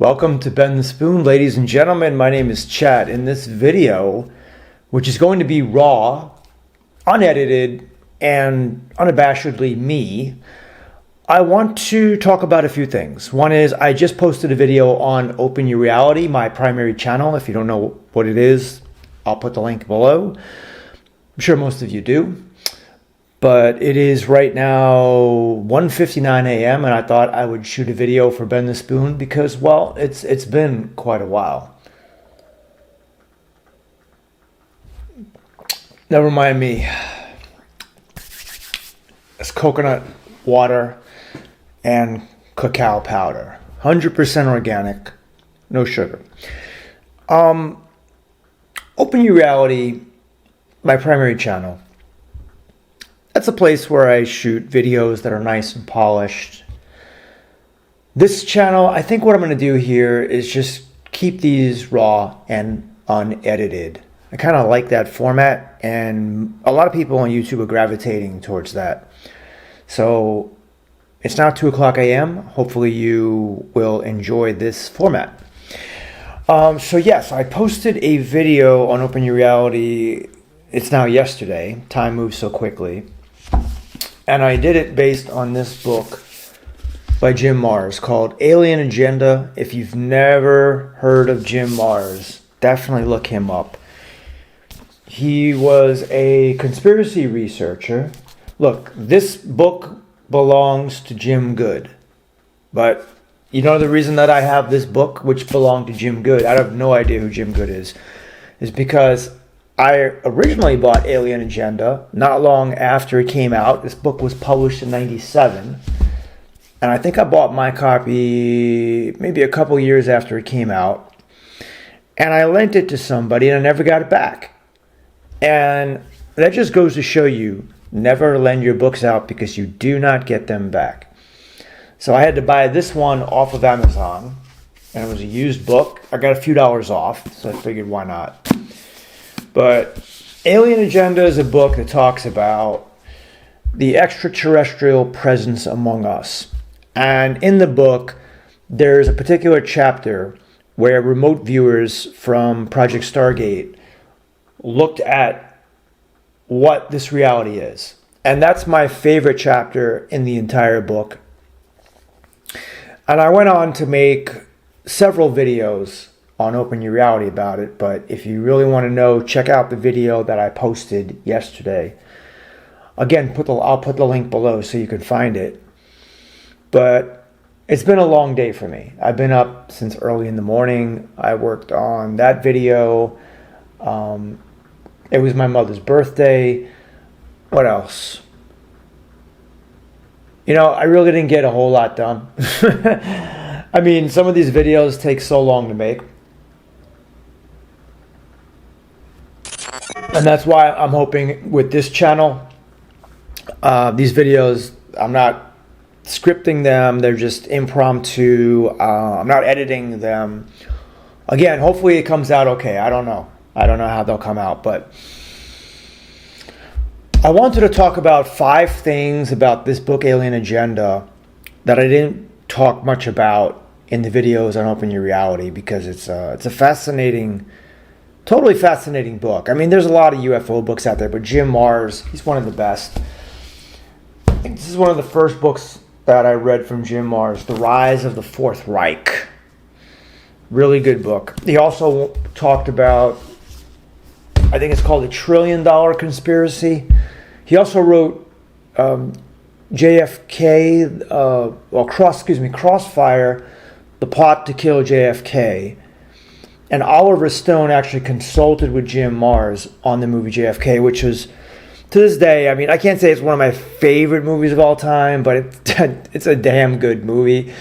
Welcome to Bend the Spoon, ladies and gentlemen. My name is Chad. In this video, which is going to be raw, unedited, and unabashedly me, I want to talk about a few things. One is I just posted a video on Open Your Reality, my primary channel. If you don't know what it is, I'll put the link below. I'm sure most of you do. But it is right now 1:59 a.m. and I thought I would shoot a video for Bend the Spoon because, well, it's been quite a while. Never mind me. It's coconut water and cacao powder. 100% organic, no sugar. Open Your Reality, my primary channel. That's a place where I shoot videos that are nice and polished. This channel, I think what I'm going to do here is just keep these raw and unedited. I kind of like that format, and a lot of people on YouTube are gravitating towards that. So it's now 2 o'clock a.m. Hopefully you will enjoy this format. So yes, I posted a video on Open Your Reality. It's now yesterday. Time moves so quickly. And I did it based on this book by Jim Marrs called Alien Agenda. If you've never heard of Jim Marrs, definitely look him up. He was a conspiracy researcher. Look, this book belongs to Jim Good. But you know the reason that I have this book, which belonged to Jim Good, I have no idea who Jim Good is because I originally bought Alien Agenda not long after it came out. This book was published in 97. And I think I bought my copy maybe a couple years after it came out. And I lent it to somebody and I never got it back. And that just goes to show you, never lend your books out because you do not get them back. So I had to buy this one off of Amazon. And it was a used book. I got a few dollars off, so I figured why not. But Alien Agenda is a book that talks about the extraterrestrial presence among us. And in the book, there's a particular chapter where remote viewers from Project Stargate looked at what this reality is. And that's my favorite chapter in the entire book. And I went on to make several videos on Open Your Reality about it, but if you really want to know, check out the video that I posted yesterday. Again, I'll put the link below so you can find it. But it's been a long day for me. I've been up since early in the morning. I worked on that video. It was my mother's birthday. What else? You know, I really didn't get a whole lot done. I mean, some of these videos take so long to make. And that's why I'm hoping with this channel, these videos, I'm not scripting them. They're just impromptu. I'm not editing them. Again, hopefully it comes out okay. I don't know. I don't know how they'll come out. But I wanted to talk about 5 things about this book, Alien Agenda, that I didn't talk much about in the videos on Open Your Reality because it's a fascinating, totally fascinating book. I mean, there's a lot of UFO books out there, but Jim Marrs, he's one of the best. I think this is one of the first books that I read from Jim Marrs, The Rise of the Fourth Reich. Really good book. He also talked about, I think it's called The $1 Trillion Conspiracy. He also wrote JFK, Crossfire, The Plot to Kill JFK. And Oliver Stone actually consulted with Jim Marrs on the movie JFK, which was, to this day, I mean, I can't say it's one of my favorite movies of all time, but it's a damn good movie.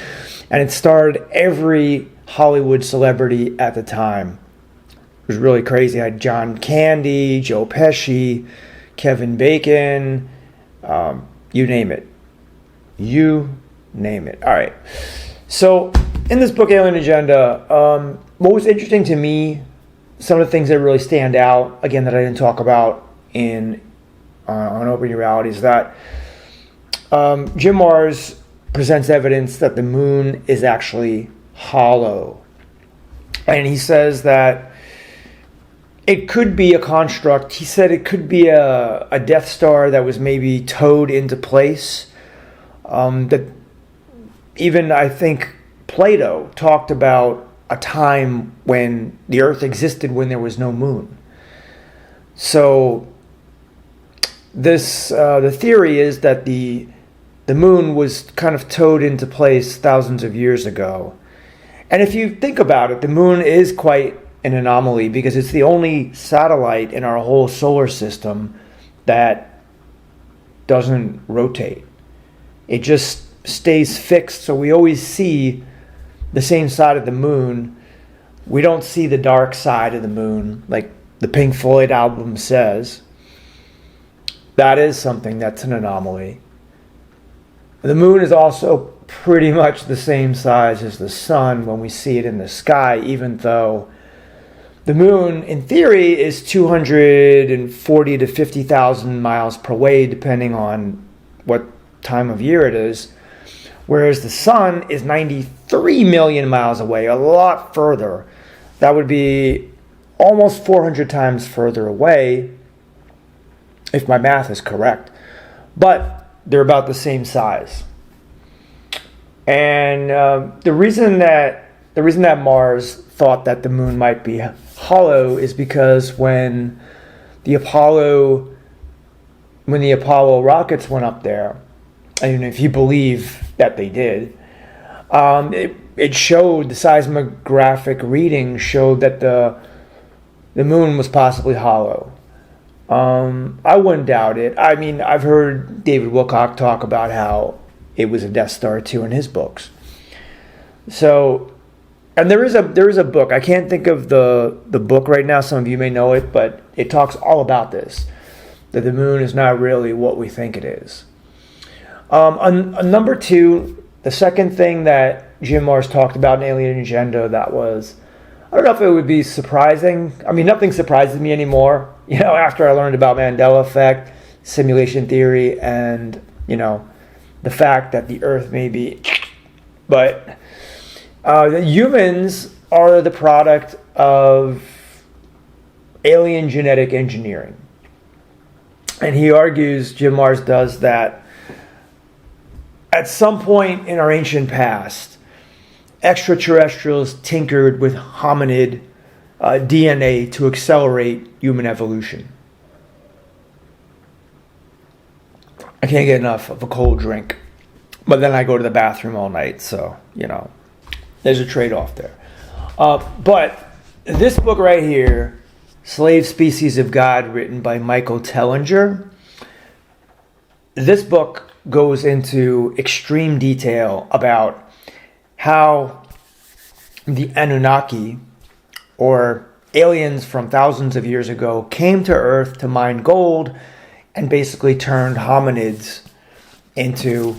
And it starred every Hollywood celebrity at the time. It was really crazy. I had John Candy, Joe Pesci, Kevin Bacon, you name it. You name it. All right. So in this book, Alien Agenda, what was interesting to me, some of the things that really stand out, again, that I didn't talk about on Open Your Reality, is that Jim Marrs presents evidence that the moon is actually hollow. And he says that it could be a construct. He said it could be a Death Star that was maybe towed into place. That even, I think, Plato talked about a time when the Earth existed when there was no moon. So the theory is that the moon was kind of towed into place thousands of years ago. And if you think about it, the moon is quite an anomaly because it's the only satellite in our whole solar system that doesn't rotate. It just stays fixed, so we always see the same side of the moon. We don't see the dark side of the moon like the Pink Floyd album says. That is something that's an anomaly. The moon is also pretty much the same size as the sun when we see it in the sky, even though the moon, in theory, is 240 to 50,000 miles per way, depending on what time of year it is, whereas the sun is 93 million miles away, a lot further. That would be almost 400 times further away, if my math is correct. But they're about the same size. And the reason that Mars thought that the moon might be hollow is because when the Apollo rockets went up there, and if you believe that they did, it showed, the seismographic reading showed that the moon was possibly hollow. I wouldn't doubt it. I mean, I've heard David Wilcock talk about how it was a Death Star too in his books. So, and there is a book. I can't think of the book right now. Some of you may know it, but it talks all about this, that the moon is not really what we think it is. On number two, the second thing that Jim Marrs talked about in Alien Agenda, that was, I don't know if it would be surprising. I mean, nothing surprises me anymore. You know, after I learned about Mandela effect, simulation theory, and, you know, the fact that the Earth may be, but the humans are the product of alien genetic engineering. And he argues, Jim Marrs does, that at some point in our ancient past, extraterrestrials tinkered with hominid DNA to accelerate human evolution. I can't get enough of a cold drink, but then I go to the bathroom all night, so, you know, there's a trade-off there. But this book right here, Slave Species of God, written by Michael Tellinger, this book goes into extreme detail about how the Anunnaki, or aliens from thousands of years ago, came to Earth to mine gold and basically turned hominids into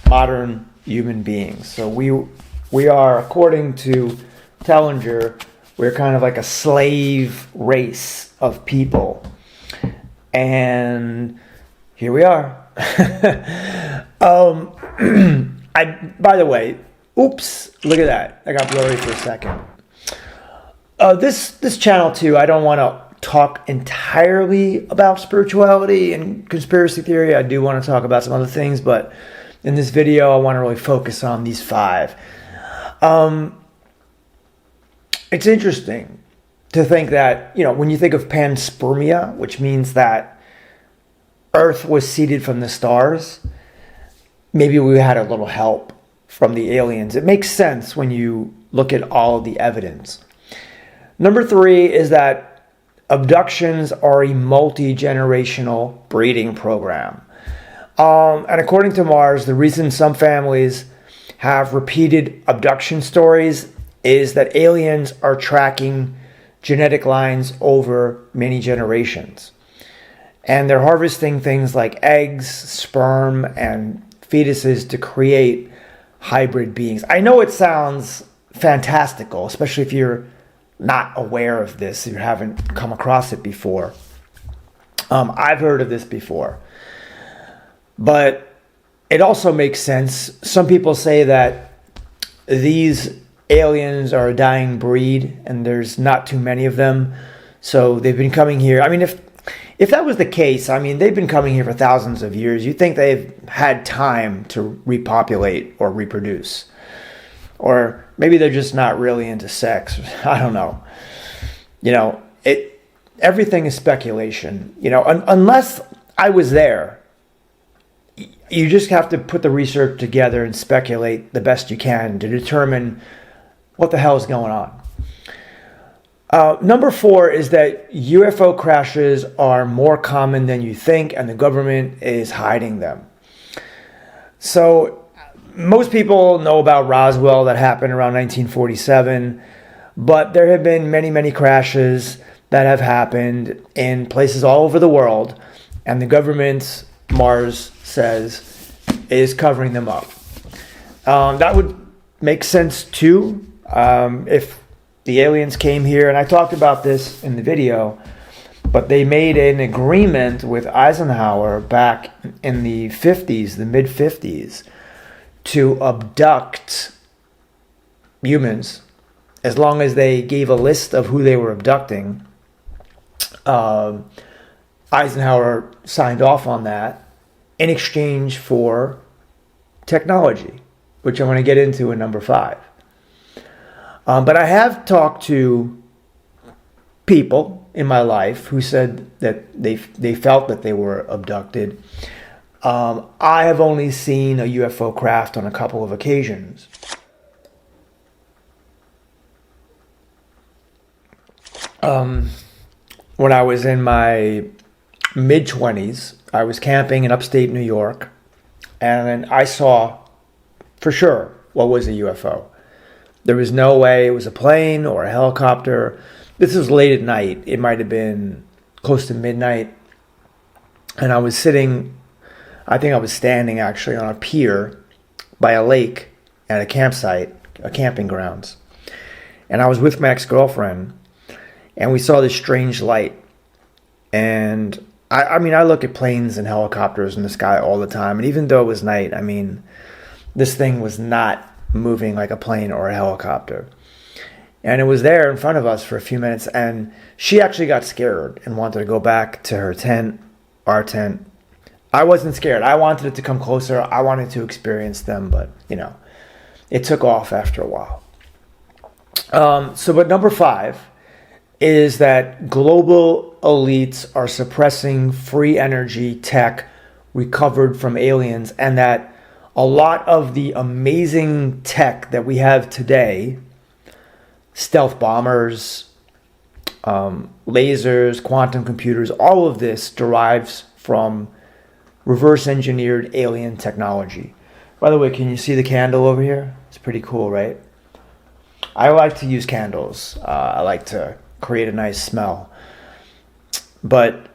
modern human beings. So we are, according to Tellinger, we're kind of like a slave race of people. And here we are. By the way, oops, look at that. I got blurry for a second. This channel too, I don't want to talk entirely about spirituality and conspiracy theory. I do want to talk about some other things, but in this video, I want to really focus on these 5. It's interesting to think that, you know, when you think of panspermia, which means that Earth was seeded from the stars, maybe we had a little help from the aliens. It makes sense when you look at all of the evidence. Number 3 is that abductions are a multi-generational breeding program. And according to Marrs, the reason some families have repeated abduction stories is that aliens are tracking genetic lines over many generations. And they're harvesting things like eggs, sperm, and fetuses to create hybrid beings. I know it sounds fantastical, especially if you're not aware of this, if you haven't come across it before. I've heard of this before. But it also makes sense. Some people say that these aliens are a dying breed and there's not too many of them. So they've been coming here. I mean, if that was the case, I mean, they've been coming here for thousands of years. You'd think they've had time to repopulate or reproduce. Or maybe they're just not really into sex. I don't know. Everything is speculation. Unless I was there, you just have to put the research together and speculate the best you can to determine what the hell is going on. Number 4 is that UFO crashes are more common than you think, and the government is hiding them. So most people know about Roswell that happened around 1947, but there have been many, many crashes that have happened in places all over the world, and the government, Mars says, is covering them up. That would make sense too if the aliens came here, and I talked about this in the video, but they made an agreement with Eisenhower back in the 50s, the mid-50s, to abduct humans as long as they gave a list of who they were abducting. Eisenhower signed off on that in exchange for technology, which I'm going to get into in number 5. But I have talked to people in my life who said that they felt that they were abducted. I have only seen a UFO craft on a couple of occasions. When I was in my mid-20s, I was camping in upstate New York, and I saw for sure what was a UFO. There was no way it was a plane or a helicopter. This was late at night. It might have been close to midnight. And I was standing actually on a pier by a lake at a campsite, a camping grounds. And I was with my ex-girlfriend, and we saw this strange light. And I look at planes and helicopters in the sky all the time. And even though it was night, this thing was not moving like a plane or a helicopter. And it was there in front of us for a few minutes, and she actually got scared and wanted to go back to her tent, our tent. I wasn't scared. I wanted it to come closer. I wanted to experience them, but it took off after a while. But number 5 is that global elites are suppressing free energy tech recovered from aliens, and that a lot of the amazing tech that we have today, stealth bombers, lasers, quantum computers, all of this derives from reverse engineered alien technology. By the way, can you see the candle over here? It's pretty cool, right? I like to use candles. I like to create a nice smell. But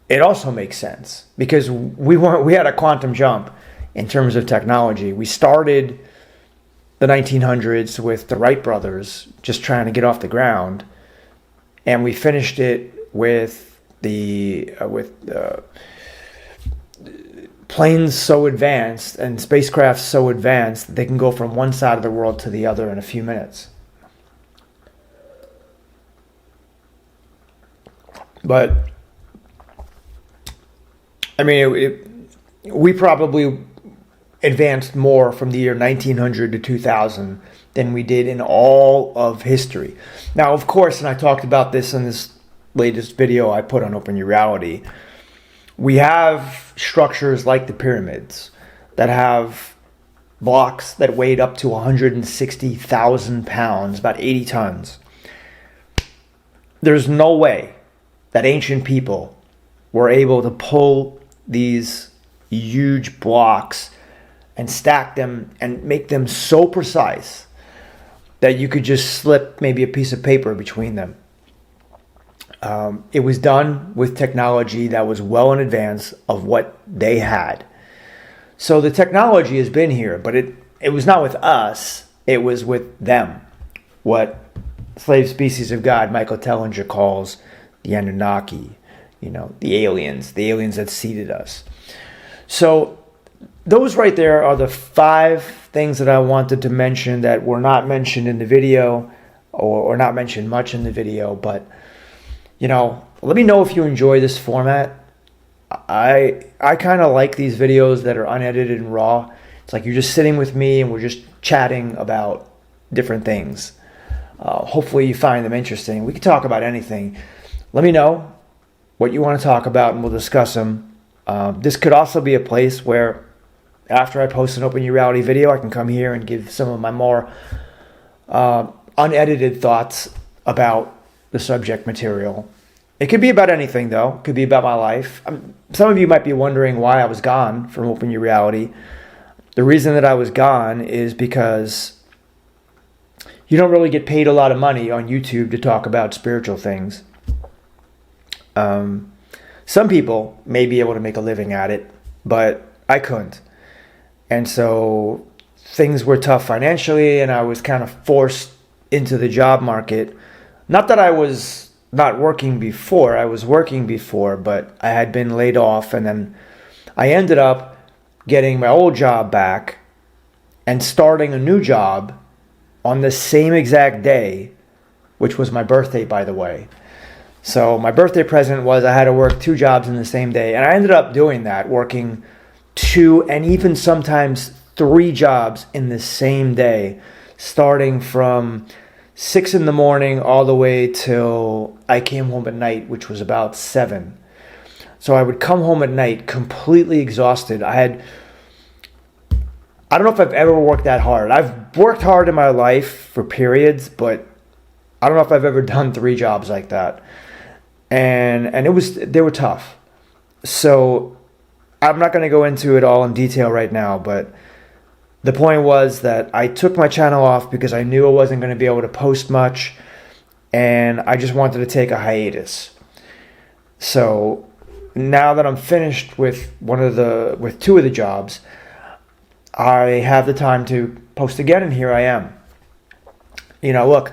it also makes sense because we had a quantum jump in terms of technology. We started the 1900s with the Wright brothers just trying to get off the ground, and we finished it with planes so advanced and spacecraft so advanced that they can go from one side of the world to the other in a few minutes. But we probably advanced more from the year 1900 to 2000 than we did in all of history. Now, of course, and I talked about this in this latest video I put on Open Your Reality, we have structures like the pyramids that have blocks that weighed up to 160,000 pounds, about 80 tons. There's no way that ancient people were able to pull these huge blocks and stack them and make them so precise that you could just slip maybe a piece of paper between them. It was done with technology that was well in advance of what they had. So the technology has been here, but it was not with us, it was with them. What slave species of God Michael Tellinger calls the Anunnaki, the aliens that seeded us. So those right there are the 5 things that I wanted to mention that were not mentioned in the video, or not mentioned much in the video. But, let me know if you enjoy this format. I kind of like these videos that are unedited and raw. It's like you're just sitting with me and we're just chatting about different things. Hopefully you find them interesting. We can talk about anything. Let me know what you want to talk about and we'll discuss them. This could also be a place where after I post an Open Your Reality video, I can come here and give some of my more unedited thoughts about the subject material. It could be about anything, though. It could be about my life. Some of you might be wondering why I was gone from Open Your Reality. The reason that I was gone is because you don't really get paid a lot of money on YouTube to talk about spiritual things. Some people may be able to make a living at it, but I couldn't. And so things were tough financially, and I was kind of forced into the job market. Not that I was not working before. I was working before, but I had been laid off, and then I ended up getting my old job back and starting a new job on the same exact day, which was my birthday, by the way. So my birthday present was I had to work 2 jobs in the same day, and I ended up doing that, working 2 and even sometimes 3 jobs in the same day, starting from 6 in the morning all the way till I came home at night, which was about 7. So I would come home at night completely exhausted. I don't know if I've ever worked that hard. I've worked hard in my life for periods, but I don't know if I've ever done 3 jobs like that. And they were tough. So I'm not going to go into it all in detail right now, but the point was that I took my channel off because I knew I wasn't going to be able to post much, and I just wanted to take a hiatus. So now that I'm finished with 2 of the jobs, I have the time to post again, and here I am. Look,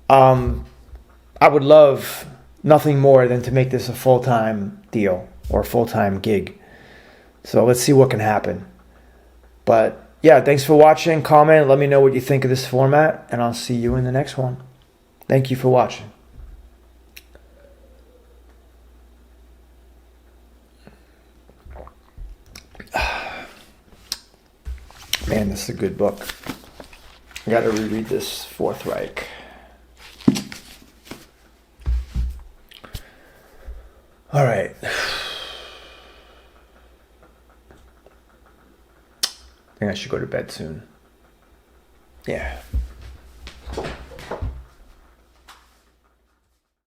I would love nothing more than to make this a full-time deal or a full-time gig. So let's see what can happen. But yeah, thanks for watching. Comment, let me know what you think of this format, and I'll see you in the next one. Thank you for watching. Man, this is a good book. I got to reread this Fourth Reich. All right. I think I should go to bed soon. Yeah.